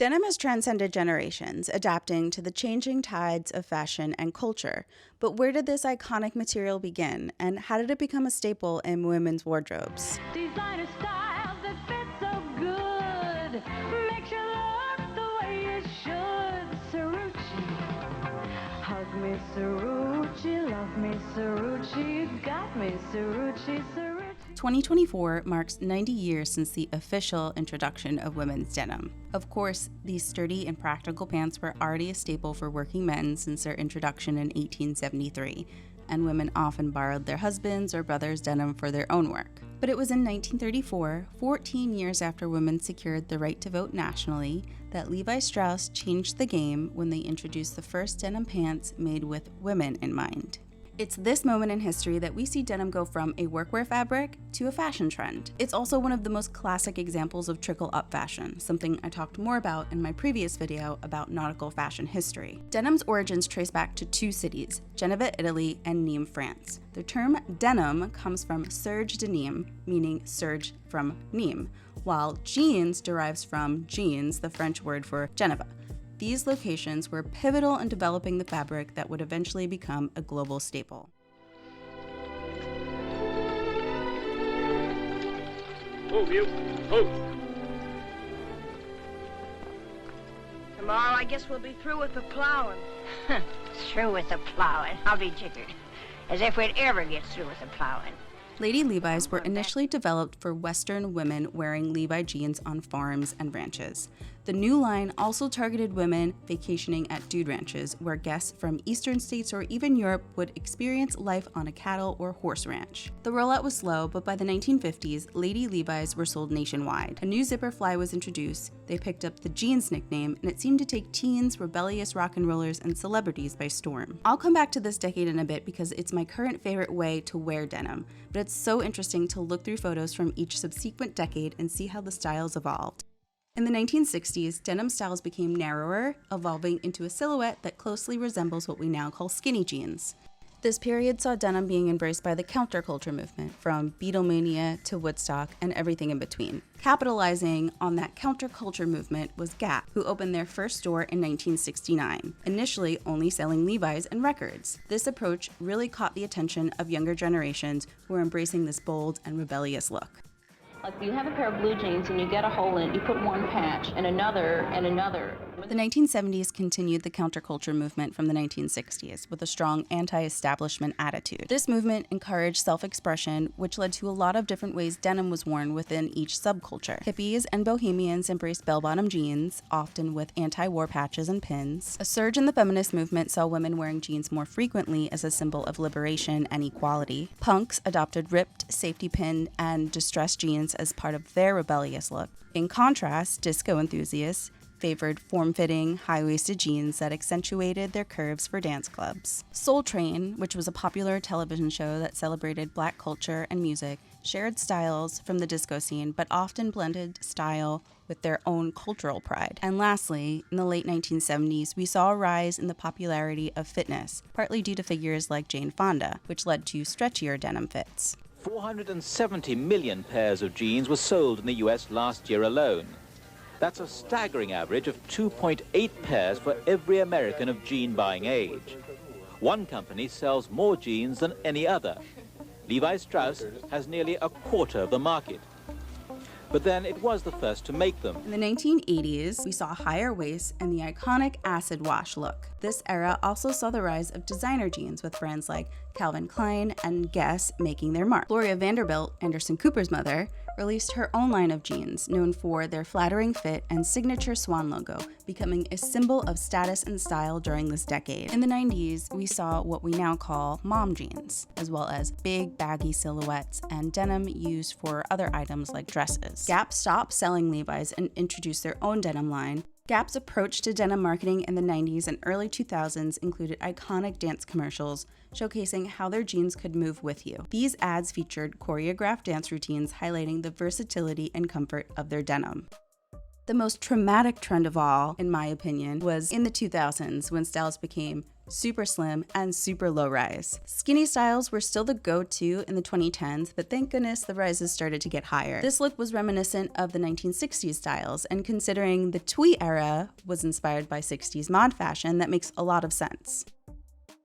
Denim has transcended generations, adapting to the changing tides of fashion and culture. But where did this iconic material begin, and how did it become a staple in women's wardrobes? Designer style that fits so good, makes you look the way you should. Cerucci, hug me Cerucci, love me Cerucci, you got me Cerucci, Cerucci. 2024 marks 90 years since the official introduction of women's denim. Of course, these sturdy and practical pants were already a staple for working men since their introduction in 1873, and women often borrowed their husbands' or brothers' denim for their own work. But it was in 1934, 14 years after women secured the right to vote nationally, that Levi Strauss changed the game when they introduced the first denim pants made with women in mind. It's this moment in history that we see denim go from a workwear fabric to a fashion trend. It's also one of the most classic examples of trickle-up fashion, something I talked more about in my previous video about nautical fashion history. Denim's origins trace back to two cities, Geneva, Italy, and Nîmes, France. The term denim comes from serge de Nîmes, meaning serge from Nîmes, while jeans derives from jeans, the French word for Geneva. These locations were pivotal in developing the fabric that would eventually become a global staple. Move, you! Move! Tomorrow, I guess we'll be through with the plowing. Through with the plowing. I'll be jiggered. As if we'd ever get through with the plowing. Lady Levi's were initially developed for Western women wearing Levi jeans on farms and ranches. The new line also targeted women vacationing at dude ranches, where guests from eastern states or even Europe would experience life on a cattle or horse ranch. The rollout was slow, but by the 1950s, Lady Levi's were sold nationwide. A new zipper fly was introduced, they picked up the jeans nickname, and it seemed to take teens, rebellious rock and rollers, and celebrities by storm. I'll come back to this decade in a bit because it's my current favorite way to wear denim, but it's so interesting to look through photos from each subsequent decade and see how the styles evolved. In the 1960s, denim styles became narrower, evolving into a silhouette that closely resembles what we now call skinny jeans. This period saw denim being embraced by the counterculture movement, from Beatlemania to Woodstock and everything in between. Capitalizing on that counterculture movement was Gap, who opened their first store in 1969, initially only selling Levi's and records. This approach really caught the attention of younger generations who were embracing this bold and rebellious look. Like you have a pair of blue jeans and you get a hole in it, you put one patch and another and another. The 1970s continued the counterculture movement from the 1960s with a strong anti-establishment attitude. This movement encouraged self-expression, which led to a lot of different ways denim was worn within each subculture. Hippies and bohemians embraced bell-bottom jeans, often with anti-war patches and pins. A surge in the feminist movement saw women wearing jeans more frequently as a symbol of liberation and equality. Punks adopted ripped, safety-pin, and distressed jeans as part of their rebellious look. In contrast, disco enthusiasts favored form-fitting, high-waisted jeans that accentuated their curves for dance clubs. Soul Train, which was a popular television show that celebrated Black culture and music, shared styles from the disco scene, but often blended style with their own cultural pride. And lastly, in the late 1970s, we saw a rise in the popularity of fitness, partly due to figures like Jane Fonda, which led to stretchier denim fits. 470 million pairs of jeans were sold in the US last year alone. That's a staggering average of 2.8 pairs for every American of jean-buying age. One company sells more jeans than any other. Levi Strauss has nearly a quarter of the market. But then it was the first to make them. In the 1980s, we saw higher waists and the iconic acid wash look. This era also saw the rise of designer jeans with brands like Calvin Klein and Guess making their mark. Gloria Vanderbilt, Anderson Cooper's mother, released her own line of jeans, known for their flattering fit and signature swan logo, becoming a symbol of status and style during this decade. In the 90s, we saw what we now call mom jeans, as well as big, baggy silhouettes and denim used for other items like dresses. Gap stopped selling Levi's and introduced their own denim line. Gap's approach to denim marketing in the 90s and early 2000s included iconic dance commercials showcasing how their jeans could move with you. These ads featured choreographed dance routines highlighting the versatility and comfort of their denim. The most traumatic trend of all, in my opinion, was in the 2000s when styles became super slim, and super low rise. Skinny styles were still the go-to in the 2010s, but thank goodness the rises started to get higher. This look was reminiscent of the 1960s styles, and considering the twee era was inspired by 60s mod fashion, that makes a lot of sense.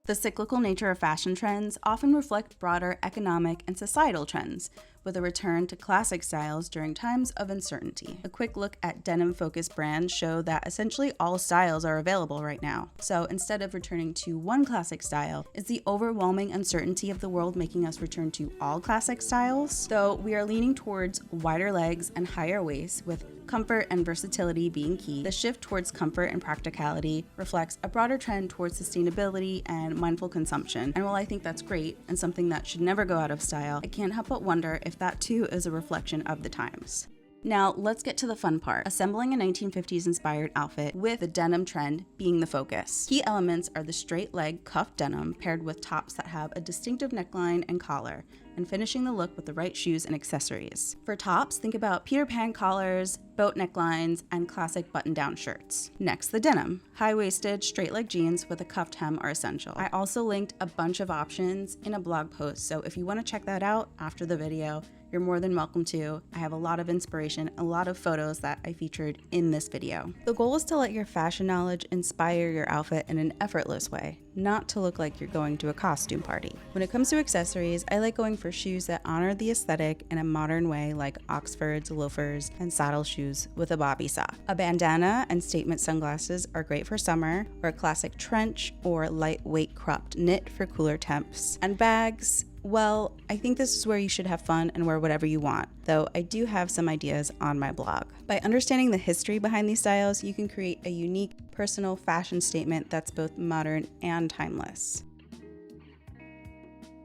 The cyclical nature of fashion trends often reflect broader economic and societal trends, with a return to classic styles during times of uncertainty. A quick look at denim-focused brands show that essentially all styles are available right now. So instead of returning to one classic style, is the overwhelming uncertainty of the world making us return to all classic styles? Though we are leaning towards wider legs and higher waists, with comfort and versatility being key, the shift towards comfort and practicality reflects a broader trend towards sustainability and mindful consumption. And while I think that's great and something that should never go out of style, I can't help but wonder if that too is a reflection of the times. Now, let's get to the fun part, assembling a 1950s inspired outfit with the denim trend being the focus. Key elements are the straight leg cuff denim paired with tops that have a distinctive neckline and collar, and finishing the look with the right shoes and accessories. For tops, think about Peter Pan collars, boat necklines, and classic button-down shirts. Next, the denim. High-waisted, straight-leg jeans with a cuffed hem are essential. I also linked a bunch of options in a blog post, so if you want to check that out after the video, you're more than welcome to. I have a lot of inspiration, a lot of photos that I featured in this video. The goal is to let your fashion knowledge inspire your outfit in an effortless way, not to look like you're going to a costume party. When it comes to accessories, I like going for shoes that honor the aesthetic in a modern way, like Oxfords, loafers, and saddle shoes with a bobby sock. A bandana and statement sunglasses are great for summer, or a classic trench or lightweight cropped knit for cooler temps. And bags, well, I think this is where you should have fun and wear whatever you want, though I do have some ideas on my blog. By understanding the history behind these styles, you can create a unique, personal fashion statement that's both modern and timeless.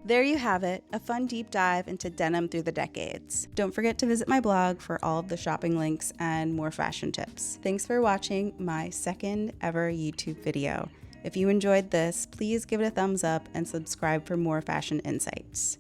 There you have it, a fun deep dive into denim through the decades. Don't forget to visit my blog for all of the shopping links and more fashion tips. Thanks for watching my second ever YouTube video. If you enjoyed this, please give it a thumbs up and subscribe for more fashion insights.